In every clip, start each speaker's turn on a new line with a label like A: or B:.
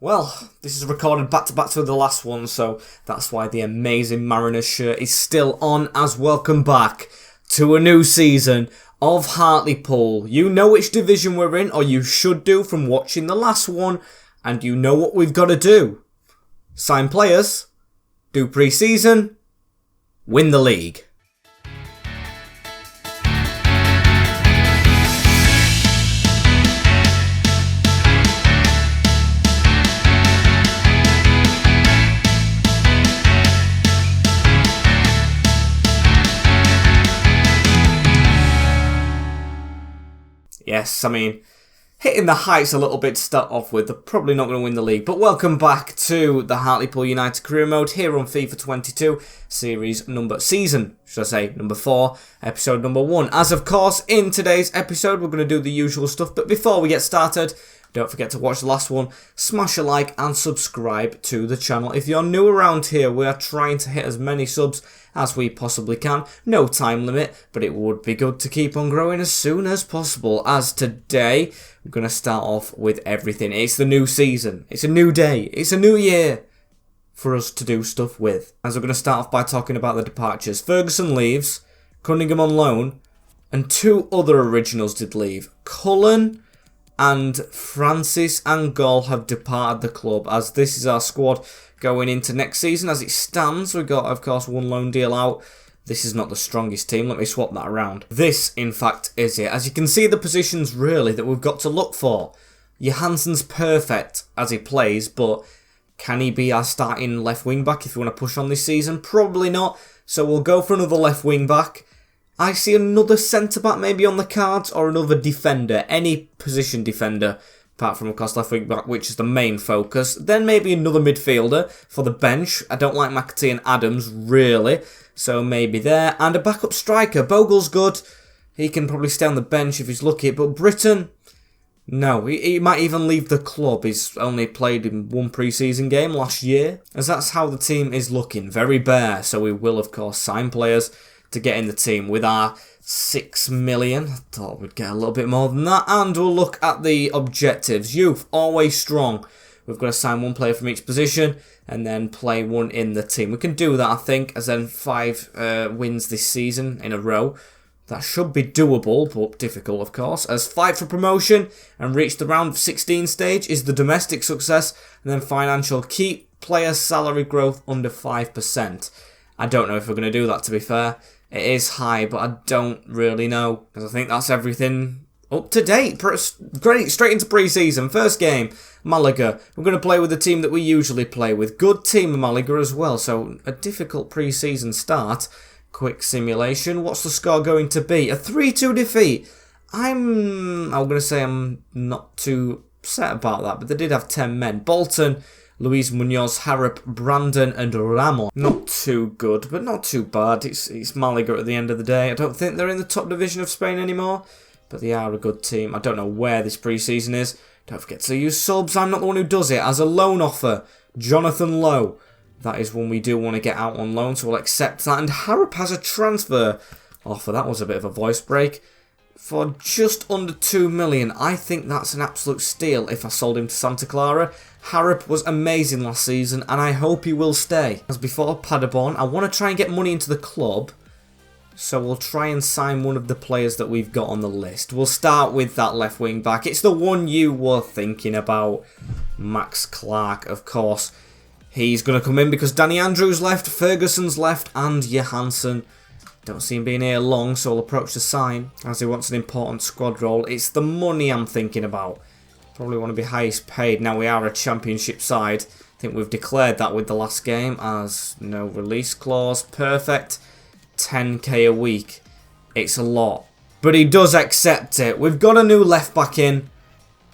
A: Well, this is recorded back to back to the last one, so that's why the amazing Mariners shirt is still on, as welcome back to a new season of Hartlepool. You know which division we're in, or you should do from watching the last one, and you know what we've got to do. Sign players, do pre-season, win the league. Yes, I mean, hitting the heights a little bit to start off with. They're probably not going to win the league. But welcome back to the Hartlepool United career mode here on FIFA 22, season, number 4, episode number 1. As of course, in today's episode, we're going to do the usual stuff. But before we get started, don't forget to watch the last one, smash a like and subscribe to the channel. If you're new around here, we are trying to hit as many subs as we possibly can. No time limit, but it would be good to keep on growing as soon as possible. As today, we're going to start off with everything. It's the new season. It's a new day. It's a new year for us to do stuff with. As we're going to start off by talking about the departures. Ferguson leaves, Cunningham on loan, and 2 other originals did leave. Cullen and Francis Angol have departed the club, as this is our squad going into next season. As it stands, we've got, of course, 1 loan deal out. This is not the strongest team. Let me swap that around. This, in fact, is it. As you can see, the positions, really, that we've got to look for. Johansson's perfect as he plays, but can he be our starting left wing-back if you want to push on this season? Probably not, so we'll go for another left wing-back. I see another centre-back maybe on the cards, or another defender, any position defender, apart from, of course, left wing-back, which is the main focus. Then maybe another midfielder for the bench. I don't like McAtee and Adams, really, so maybe there. And a backup striker. Bogle's good. He can probably stay on the bench if he's lucky, but Britton, no, he might even leave the club. He's only played in 1 pre-season game last year, as that's how the team is looking, very bare, so we will, of course, sign players to get in the team with our 6 million. I thought we'd get a little bit more than that. And we'll look at the objectives. Youth, always strong. We've got to sign 1 player from each position and then play 1 in the team. We can do that, I think, as then 5 wins this season in a row. That should be doable, but difficult, of course. As fight for promotion and reach the round of 16 stage is the domestic success. And then financial, keep player salary growth under 5%. I don't know if we're going to do that, to be fair. It is high, but I don't really know, because I think that's everything up to date. Great, straight into pre-season. First game, Malaga. We're going to play with the team that we usually play with. Good team, Malaga, as well, so a difficult pre-season start. Quick simulation. What's the score going to be? A 3-2 defeat. I'm going to say I'm not too upset about that, but they did have 10 men. Bolton, Luis Munoz, Harrop, Brandon and Ramos. Not too good, but not too bad. It's Malaga at the end of the day. I don't think they're in the top division of Spain anymore, but they are a good team. I don't know where this pre-season is. Don't forget to use subs. I'm not the one who does it. As a loan offer, Jonathan Lowe. That is one we do want to get out on loan, so we'll accept that. And Harrop has a transfer offer. That was a bit of a voice break. For just under 2 million. I think that's an absolute steal if I sold him to Santa Clara. Harrop was amazing last season, and I hope he will stay. As before, Paderborn, I want to try and get money into the club, so we'll try and sign one of the players that we've got on the list. We'll start with that left wing back. It's the one you were thinking about, Max Clark, of course. He's going to come in because Danny Andrews left, Ferguson's left, and Johansson. Don't see him being here long, so we'll approach the sign, as he wants an important squad role. It's the money I'm thinking about. Probably want to be highest paid. Now we are a championship side. I think we've declared that with the last game as no release clause. Perfect. 10k a week. It's a lot. But he does accept it. We've got a new left back in.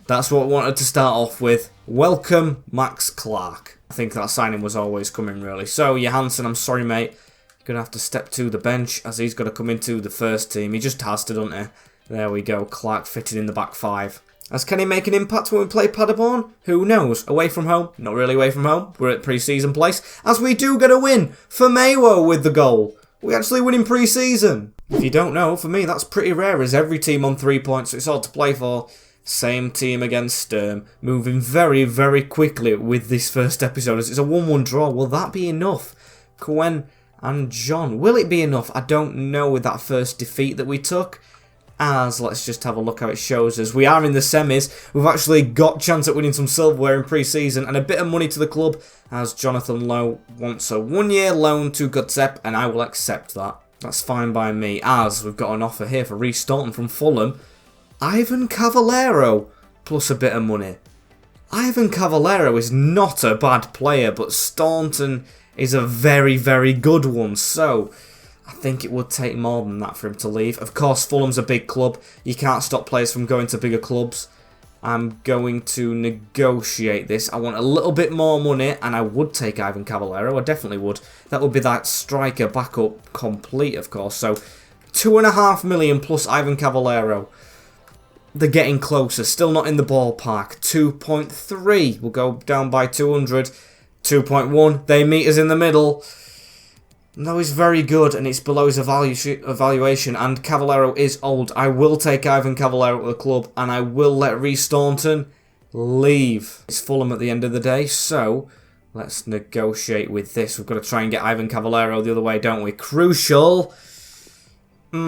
A: That's what we wanted to start off with. Welcome, Max Clark. I think that signing was always coming, really. So, Johansson, I'm sorry, mate. You're going to have to step to the bench, as he's got to come into the first team. He just has to, doesn't he? There we go. Clark fitted in the back 5. As can he make an impact when we play Paderborn? Who knows? Away from home? Not really away from home. We're at pre-season place. As we do get a win for Mayo with the goal. We actually win in pre-season. If you don't know, for me, that's pretty rare, as every team on 3 points, so it's hard to play for. Same team against Sturm. Moving very, very quickly with this first episode. As it's a 1-1 draw. Will that be enough? Gwen and John. Will it be enough? I don't know with that first defeat that we took. As, let's just have a look how it shows us. We are in the semis. We've actually got chance at winning some silverware in pre-season and a bit of money to the club, as Jonathan Lowe wants a 1-year loan to Gutsep, and I will accept that. That's fine by me, as we've got an offer here for restarting from Fulham. Ivan Cavallero, plus a bit of money. Ivan Cavallero is not a bad player, but Staunton is a very, very good one, so I think it would take more than that for him to leave. Of course, Fulham's a big club. You can't stop players from going to bigger clubs. I'm going to negotiate this. I want a little bit more money, and I would take Ivan Cavallero. I definitely would. That would be that striker backup complete, of course. So, 2.5 million plus Ivan Cavallero. They're getting closer. Still not in the ballpark. 2.3. We'll go down by 200. 2.1. They meet us in the middle. No, he's very good, and it's below his evaluation, and Cavallero is old. I will take Ivan Cavallero at the club, and I will let Rhys Staunton leave. It's Fulham at the end of the day, so let's negotiate with this. We've got to try and get Ivan Cavallero the other way, don't we? Crucial. He's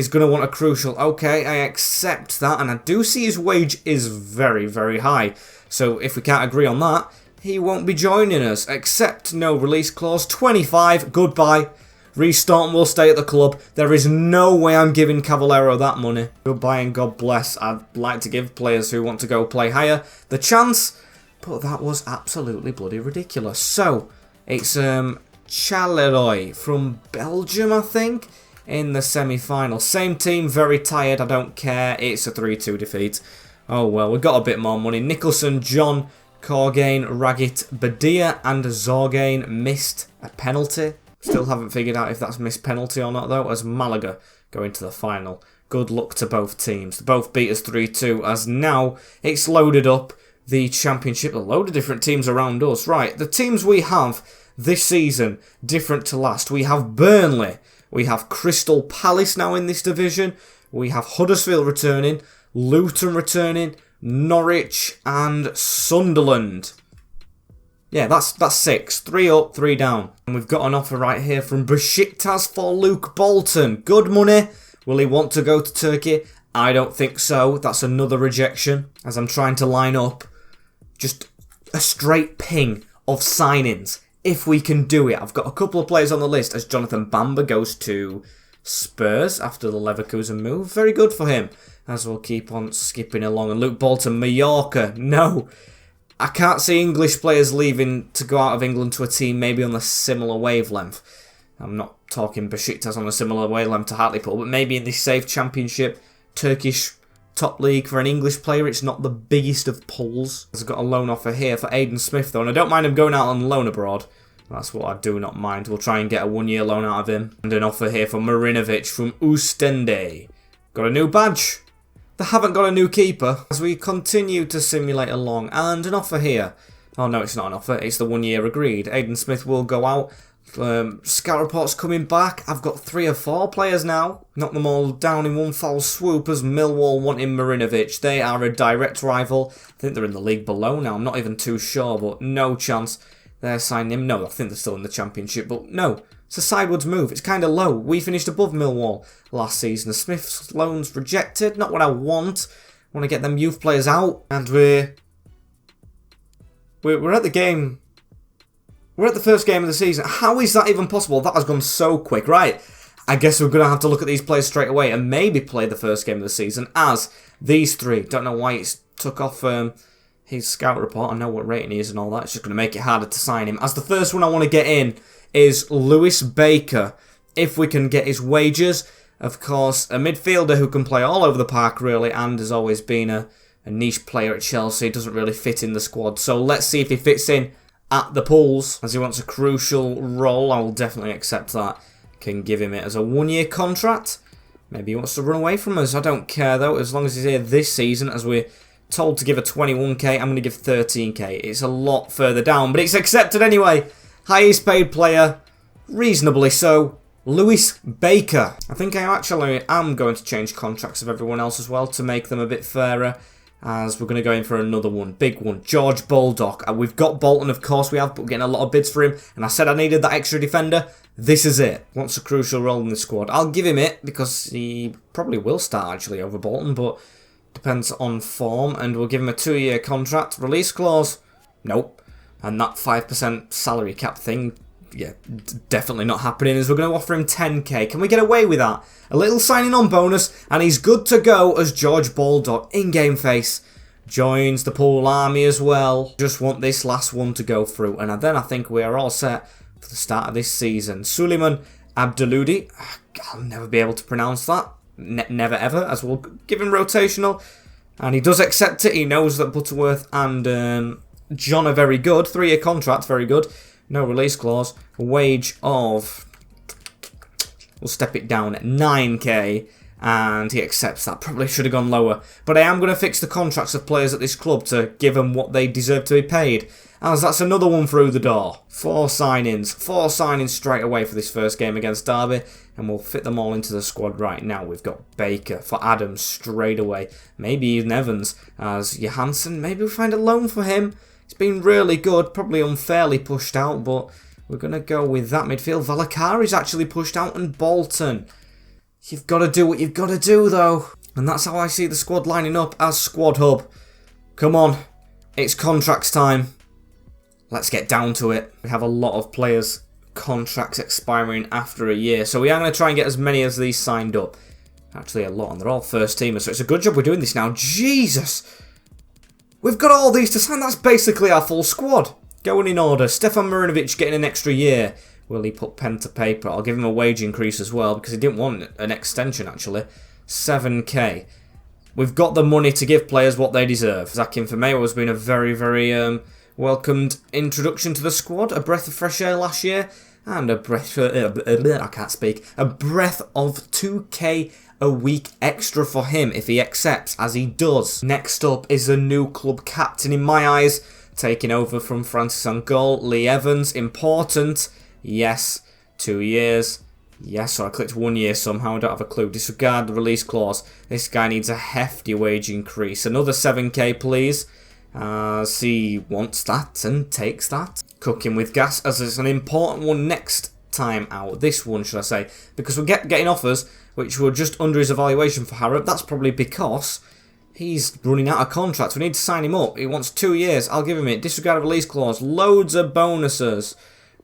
A: going to want a crucial. Okay, I accept that, and I do see his wage is very, very high. So if we can't agree on that, he won't be joining us. Accept no release clause. 25. Goodbye. Rhys Staunton will stay at the club. There is no way I'm giving Cavallero that money. Goodbye and God bless. I'd like to give players who want to go play higher the chance, but that was absolutely bloody ridiculous. So, it's Chaleroy from Belgium, I think, in the semi-final. Same team, very tired. I don't care. It's a 3-2 defeat. Oh well, we got a bit more money. Nicholson, John, Corgain, Raggett, Badia and Zorgain missed a penalty. Still haven't figured out if that's missed penalty or not though, as Malaga go into the final. Good luck to both teams. They both beat us 3-2, as now it's loaded up the championship. A load of different teams around us. Right, the teams we have this season, different to last. We have Burnley. We have Crystal Palace now in this division. We have Huddersfield returning, Luton returning, Norwich and Sunderland. Yeah, that's 6. 3 up, 3 down. And we've got an offer right here from Besiktas for Luke Bolton. Good money. Will he want to go to Turkey? I don't think so. That's another rejection, as I'm trying to line up just a straight ping of signings. If we can do it. I've got a couple of players on the list, as Jonathan Bamba goes to Spurs after the Leverkusen move. Very good for him. As we'll keep on skipping along. And Luke Bolton, Mallorca. No. I can't see English players leaving to go out of England to a team maybe on a similar wavelength. I'm not talking Besiktas on a similar wavelength to Hartlepool, but maybe in this safe championship, Turkish top league for an English player, it's not the biggest of pulls. I've got a loan offer here for Aidan Smith though, and I don't mind him going out on loan abroad. That's what I do not mind. We'll try and get a 1-year loan out of him. And an offer here for Marinovic from Oostende. Got a new badge. They haven't got a new keeper, as we continue to simulate along. And an offer here. Oh no, it's not an offer. It's the 1 year agreed. Aidan Smith will go out. Scout reports coming back. I've got 3 or 4 players now. Knock them all down in one foul swoop, as Millwall wanting Marinovic. They are a direct rival. I think they're in the league below now. I'm not even too sure, but no chance they're signing him. No, I think they're still in the championship, but no. It's a sideways move. It's kind of low. We finished above Millwall last season. Smith's loan's rejected. Not what I want. I want to get them youth players out. And we're at the game. We're at the first game of the season. How is that even possible? That has gone so quick. Right. I guess we're going to have to look at these players straight away and maybe play the first game of the season as these 3. Don't know why it's took off his scout report. I know what rating he is and all that. It's just going to make it harder to sign him. As the first one I want to get in is Lewis Baker, if we can get his wages. Of course, a midfielder who can play all over the park, really, and has always been a niche player at Chelsea. Doesn't really fit in the squad. So let's see if he fits in at the Pools, as he wants a crucial role. I will definitely accept that. Can give him it as a 1-year contract. Maybe he wants to run away from us. I don't care, though, as long as he's here this season, as we're told to give a 21k. I'm going to give 13k. It's a lot further down, but it's accepted anyway. Highest paid player, reasonably so. Lewis Baker. I think I actually am going to change contracts of everyone else as well to make them a bit fairer, as we're going to go in for another one, big one. George Baldock. We've got Bolton, of course we have, but we're getting a lot of bids for him, and I said I needed that extra defender. This is it. Wants a crucial role in the squad. I'll give him it, because he probably will start actually over Bolton, but depends on form, and we'll give him a 2-year contract. Release clause? Nope. And that 5% salary cap thing, yeah, definitely not happening, as we're going to offer him 10k. Can we get away with that? A little signing on bonus, and he's good to go as George Baldock. In-game face. Joins the pool army as well. Just want this last one to go through, and then I think we are all set for the start of this season. Suleiman Abdeloudi. I'll never be able to pronounce that. Never ever, as we'll give him rotational. And he does accept it. He knows that Butterworth and John are very good. 3-year contract, very good. No release clause. A wage of... we'll step it down at 9k. And he accepts that. Probably should have gone lower. But I am going to fix the contracts of players at this club to give them what they deserve to be paid. As that's another one through the door. 4 signings. 4 signings straight away for this first game against Derby. And we'll fit them all into the squad right now. We've got Baker for Adams straight away. Maybe even Evans as Johansson. Maybe we'll find a loan for him. It's been really good. Probably unfairly pushed out, but we're going to go with that midfield. Valakari's actually pushed out, and Bolton. You've got to do what you've got to do, though. And that's how I see the squad lining up as Squad Hub. Come on. It's contracts time. Let's get down to it. We have a lot of players' contracts expiring after a year, so we are going to try and get as many as these signed up. Actually, a lot, and they're all first teamers, so it's a good job we're doing this now. Jesus! We've got all these to sign. That's basically our full squad. Going in order. Stefan Marinovic getting an extra year. Will he put pen to paper? I'll give him a wage increase as well, because he didn't want an extension, actually. 7k. We've got the money to give players what they deserve. Zach Infameo has been a very, very welcomed introduction to the squad. A breath of fresh air last year. And a breath... I can't speak. A breath of 2k a week extra for him if he accepts, as he does. Next up is a new club captain in my eyes. Taking over from Francis on goal. Lee Evans. Important. Yes. 2 years. Yes, so I clicked 1 year somehow. I don't have a clue. Disregard the release clause. This guy needs a hefty wage increase. Another 7k, please. As he wants that and takes that. Cooking with gas, as it's an important one next time out. This one, should I say. Because we're getting offers which were just under his evaluation for Harrop. That's probably because he's running out of contracts. We need to sign him up. He wants 2 years. I'll give him it. Disregard release clause. Loads of bonuses.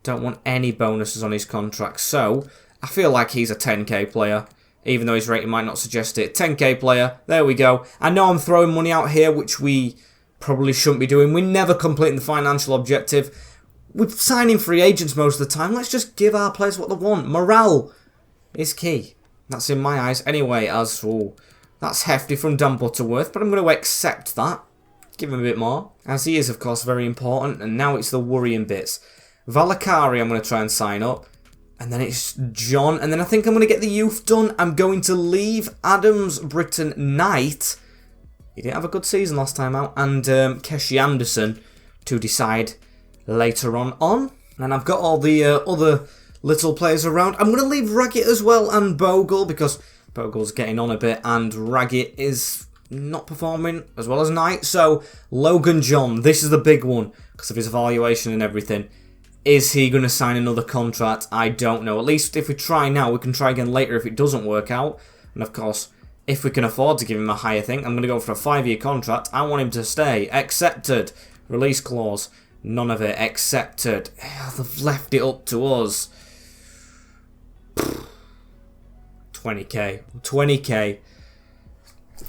A: Don't want any bonuses on his contract. So, I feel like he's a 10k player. Even though his rating might not suggest it. 10k player. There we go. I know I'm throwing money out here, which we probably shouldn't be doing. We're never completing the financial objective. We're signing free agents most of the time. Let's just give our players what they want. Morale is key. That's in my eyes. Anyway, as well, that's hefty from Dan Butterworth, but I'm going to accept that. Give him a bit more. As he is, of course, very important. And now it's the worrying bits. Valakari I'm going to try and sign up. And then it's John. And then I think I'm going to get the youth done. I'm going to leave Adams, Britton, Knight. He didn't have a good season last time out. And Keshi Anderson to decide later on. And I've got all the other little players around. I'm going to leave Raggett as well and Bogle, because Bogle's getting on a bit and Raggett is not performing as well as Knight. So Logan John, this is the big one because of his evaluation and everything. Is he going to sign another contract? I don't know. At least if we try now, we can try again later if it doesn't work out. And of course, if we can afford to give him a higher thing, I'm going to go for a 5-year contract. I want him to stay. Accepted. Release clause. None of it. Accepted. They've left it up to us. 20k. 20k.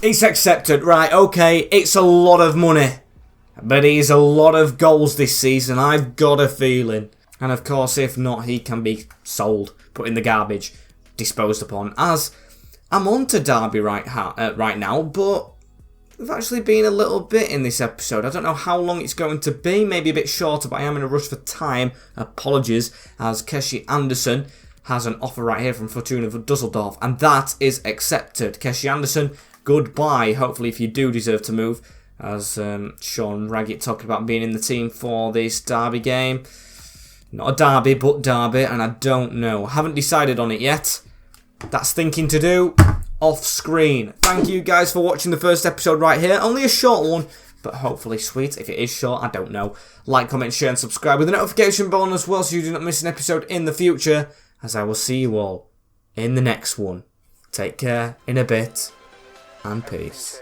A: It's accepted. Right, okay. It's a lot of money. But he's a lot of goals this season. I've got a feeling. And of course, if not, he can be sold. Put in the garbage. Disposed upon. As I'm on to Derby right now. But we've actually been a little bit in this episode. I don't know how long it's going to be. Maybe a bit shorter. But I am in a rush for time. Apologies. As Keshi Anderson has an offer right here from Fortuna Dusseldorf, and that is accepted. Keshi Anderson, goodbye. Hopefully, if you do deserve to move, as Sean Raggett talking about being in the team for this Derby game. Not a derby, but derby, and I don't know. Haven't decided on it yet. That's thinking to do off screen. Thank you guys for watching the first episode right here. Only a short one, but hopefully sweet. If it is short, I don't know. Like, comment, share, and subscribe with the notification bell on as well so you do not miss an episode in the future, as I will see you all in the next one. Take care, in a bit, and peace.